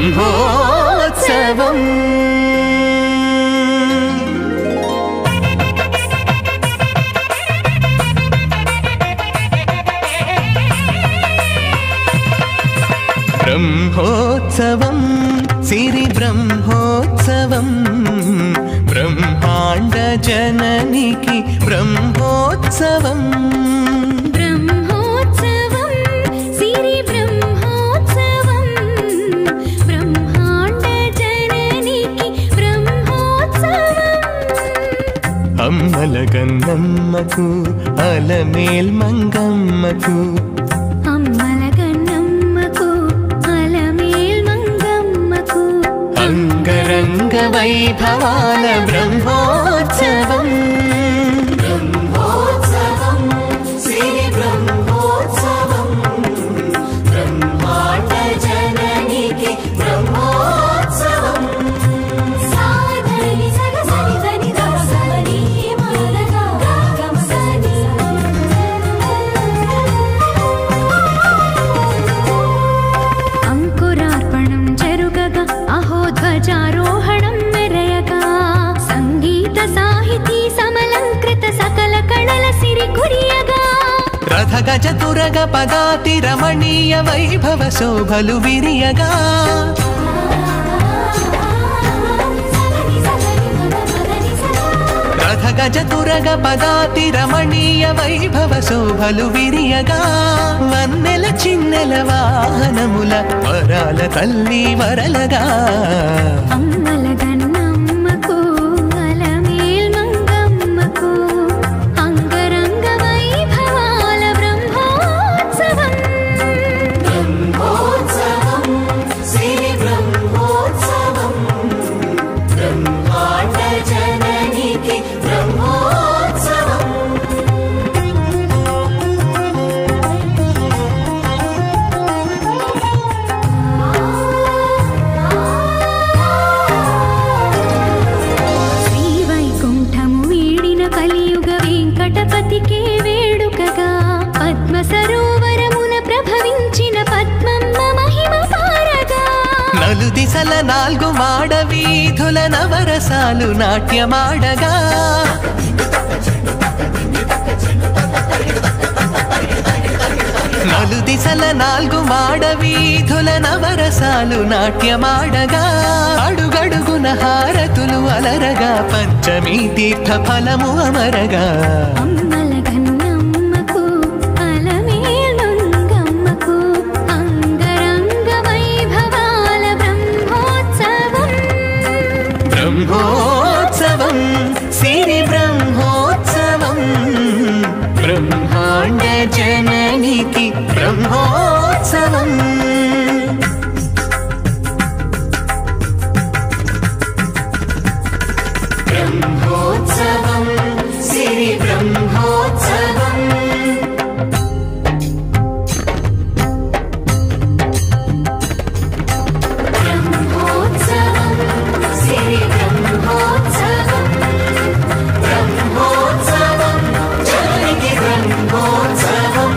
బ్రహ్మోత్సవం బ్రహ్మోత్సవం సిరి బ్రహ్మోత్సవం బ్రహ్మాండ జననికి బ్రహ్మోత్సవం బ్రహ్మోత్సవం సిరి బ్రహ్మోత్సవం బ్రహ్మాండ జననికి బ్రహ్మోత్సవం అమ్మల గన్నమ్మకు అలమేల్ మంగమ్మకు అంగరంగ వైభవాల బ్రహ్మోత్సవం బ్రహ్మోత్సవం శ్రీ బ్రహ్మోత్సవం బ్రహ్మాండ జననికి బ్రహ్మోత్సవం సాధని సగసని దని దసని మలగా గమసని అంకురార్పణం జరుగగా ధ్వజారోహణం మెరయగా సంగీత సాహితీ సమలంకృత సకల కళల సిరి కురియగా రథ గజ తురగ పదాతి రమణీయ వైభవ శోభలు విరియగా రథ గజ తురగ పదాతి రమణీయ వైభవ శోభలు విరియగా వన్నెల చిన్నెల వాహనముల వరాల తల్లి వరలగా అమ్మల గన్నమ్మకు అలమేల్ మంగమ్మకు అంగరంగ వైభవాల బ్రహ్మోత్సవం బ్రహ్మోత్సవం శ్రీ బ్రహ్మోత్సవం బ్రహ్మాండ జననికి బ్రహ్మోత్సవం శ్రీవైకుంఠము వీడిన కలియుగ వెంకటపతికే వేడుకగా పద్మ సరోవరమున ప్రభవించిన పద్మమ్మ మహిమ పారగా నలుదిశల నాలుగు మాడ వీధుల నవరసాలు నాట్యమాడగా నలుదిశల నాలుగు మాడ వీధుల నవరసాలు నాట్యమాడగా అడుగడుగున హారతులు అలరగా పంచమీ తీర్థ ఫలము అమరగా అమ్మల గన్నమ్మకు అలమేల్ మంగమ్మకు అంగరంగ వైభవాల బ్రహ్మోత్సవం బ్రహ్మోత్సవం సిరి బ్రహ్మోత్సవం బ్రహ్మాండ జననికి బ్రహ్మోత్సవం బ్రహ్మోత్సవం సిరి బ్రహ్మోత్సవం బ్రహ్మోత్సవం సిరి బ్రహ్మోత్సవం బ్రహ్మోత్సవం జననికి బ్రహ్మోత్సవం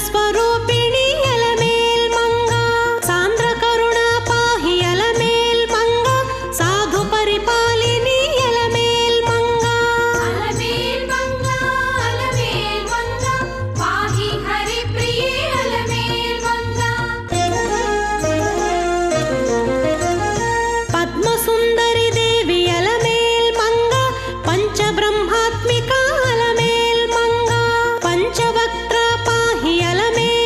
स्वरूपिणी अलमेल मंगा सांद्र करुणा पाहि अलमेल मंगा साधु परिपालिनी अलमेल मंगा अलमेल मंगा पाहि हरि प्रिये अलमेल मंगा पद्म सुंदरी देवी अलमेल मंगा पंच ब्रह्मात्मिका अलमेल मंगा पंचवक्त्र पाहि अलमेल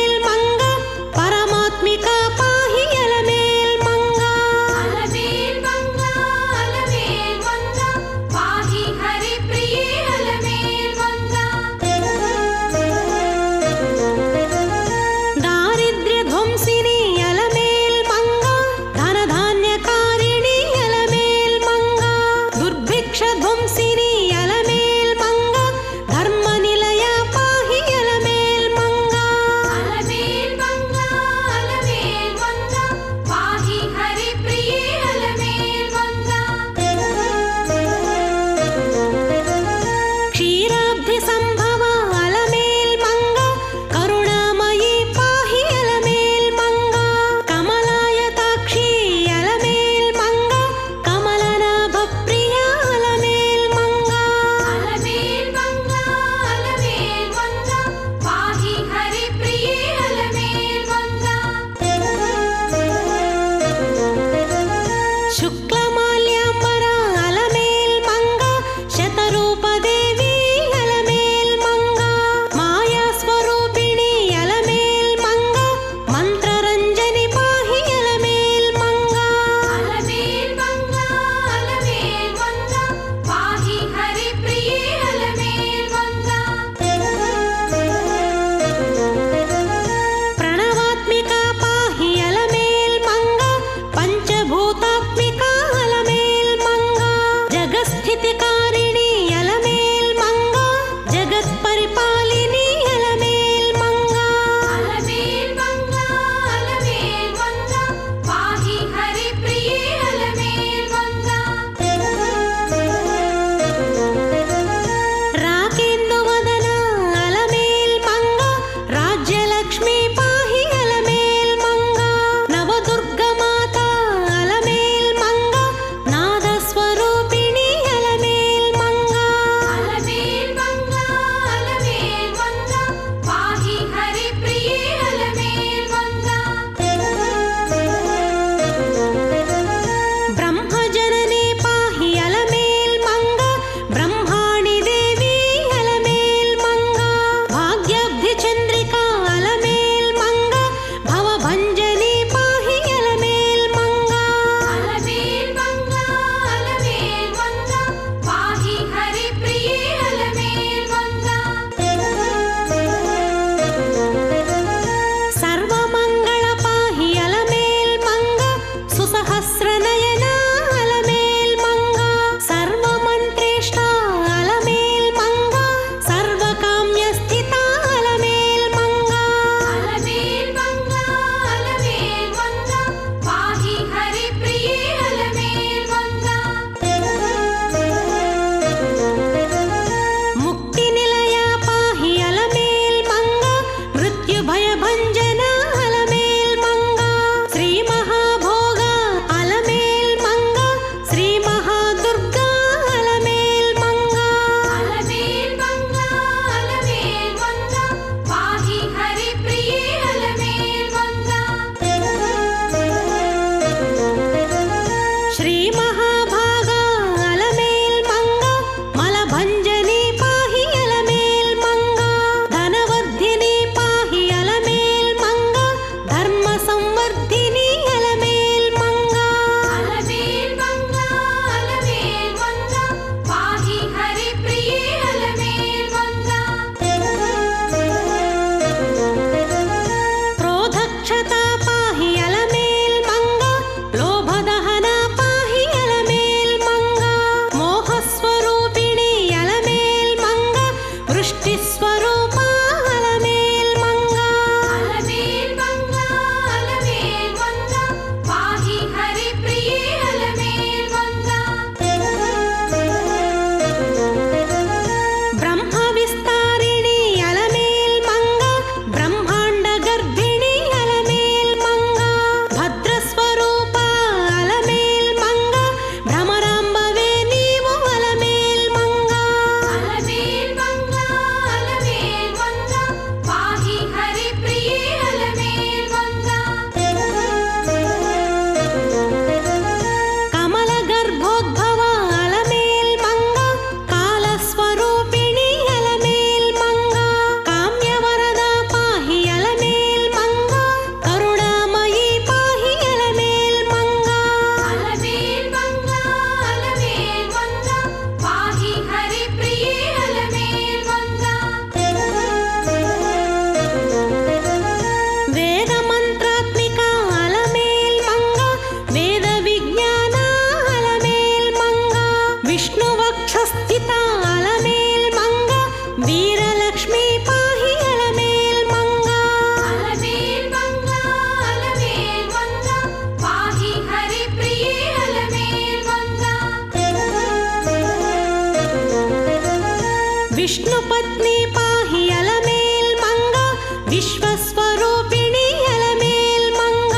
స్వరూపిణి అలమేల్ మంగ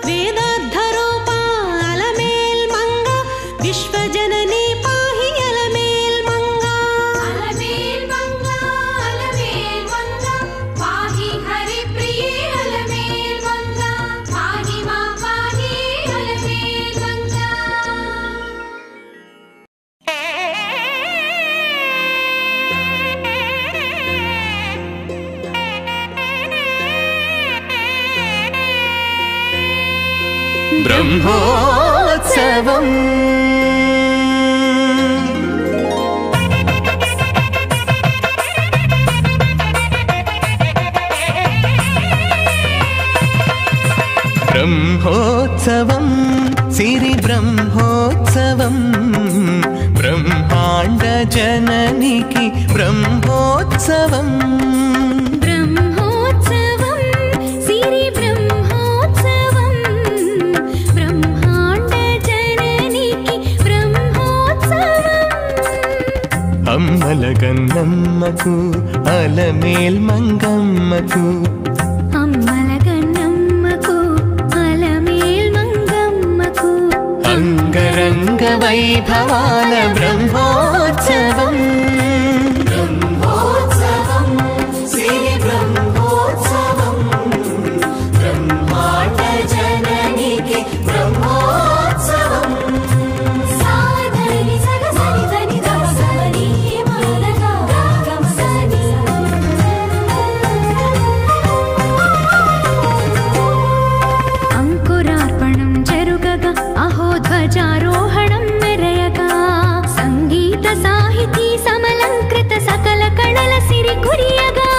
వేదార్థ రూప అలమేల్ మంగ విశ్వజనని పాహి అలమేల్ మంగ అలమేల్ మంగ అలమేల్ మంగ పాహి హరి ప్రియే అలమేల్ మంగ పాహి మా పాహి అలమేల్ మంగ బ్రహ్మోత్సవం బ్రహ్మోత్సవం సిరి బ్రహ్మోత్సవం బ్రహ్మాండ జననికి బ్రహ్మోత్సవం బ్రహ్మోత్సవం సిరి బ్రహ్మోత్సవం బ్రహ్మాండ జననికి బ్రహ్మోత్సవం అమ్మల గన్నమ్మకు అలమేల్ మంగమ్మకు అమ్మల గన్నమ్మకు అలమేల్ మంగమ్మకు అంగరంగ వైభవాల బ్రహ్మోత్సవం బ్రహ్మోత్సవం సిరి బ్రహ్మోత్సవం బ్రహ్మాండ జననికి బ్రహ్మోత్సవం సాధని సగసని దని దసని మదగా గమసని అంకురార్పణం జరుగగా అహో ధ్వజారోహణం మెరయగా సంగీత సాహితీ సమలంకృత సకల కళల సిరి కురియగా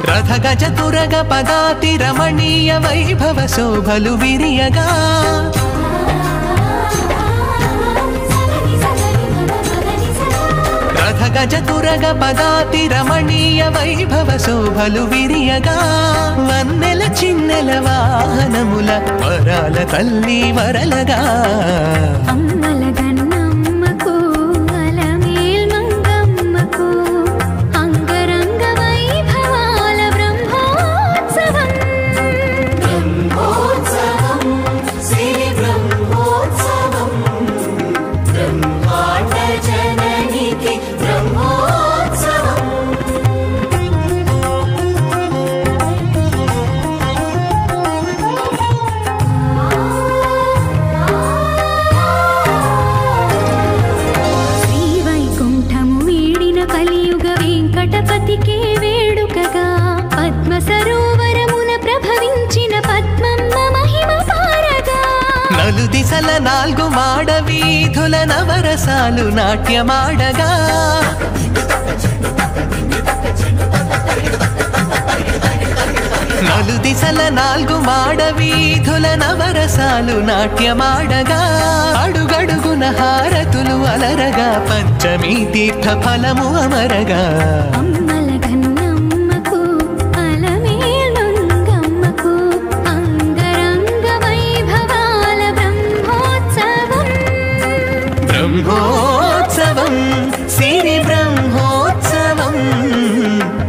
రథ గజ తురగ పదాతి రమణీయ వైభవ శోభలు విరియగా రథ గజ తురగ పదాతి రమణీయ వైభవ శోభలు విరియగా వన్నెల చిన్నెల వాహనముల వరాల తల్లి వరలగా అమ్మల గన్నమ్మకు అలమేల్ మంగమ్మకు అంగరంగ వైభవాల బ్రహ్మోత్సవం బ్రహ్మోత్సవం సిరి బ్రహ్మోత్సవం బ్రహ్మాండ జననికి బ్రహ్మోత్సవం శ్రీవైకుంఠము వీడిన కలియుగ వెంకటపతికే వేడుకగా పద్మ సరోవరమున ప్రభవించిన పద్మమ్మ మహిమ పారగా నలు దిశల నాలుగు మాడ వీధుల నవరసాలు నాట్యమాడగా నలు దిశల నాలుగు మాడ వీధుల నవరసాలు నాట్యమాడగా అడుగడుగున హారతులు అలరగా పంచమీ తీర్థ ఫలము అమరగా అమ్మల గన్నమ్మకు అలమేల్ మంగమ్మకు అంగరంగ వైభవాల బ్రహ్మోత్సవం బ్రహ్మోత్సవం సిరి బ్రహ్మోత్సవం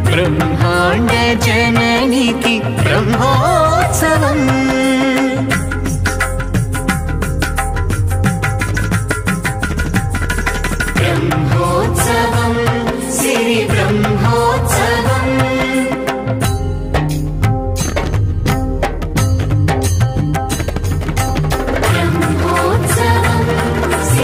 బ్రహ్మాండ జననికి బ్రహ్మోత్సవం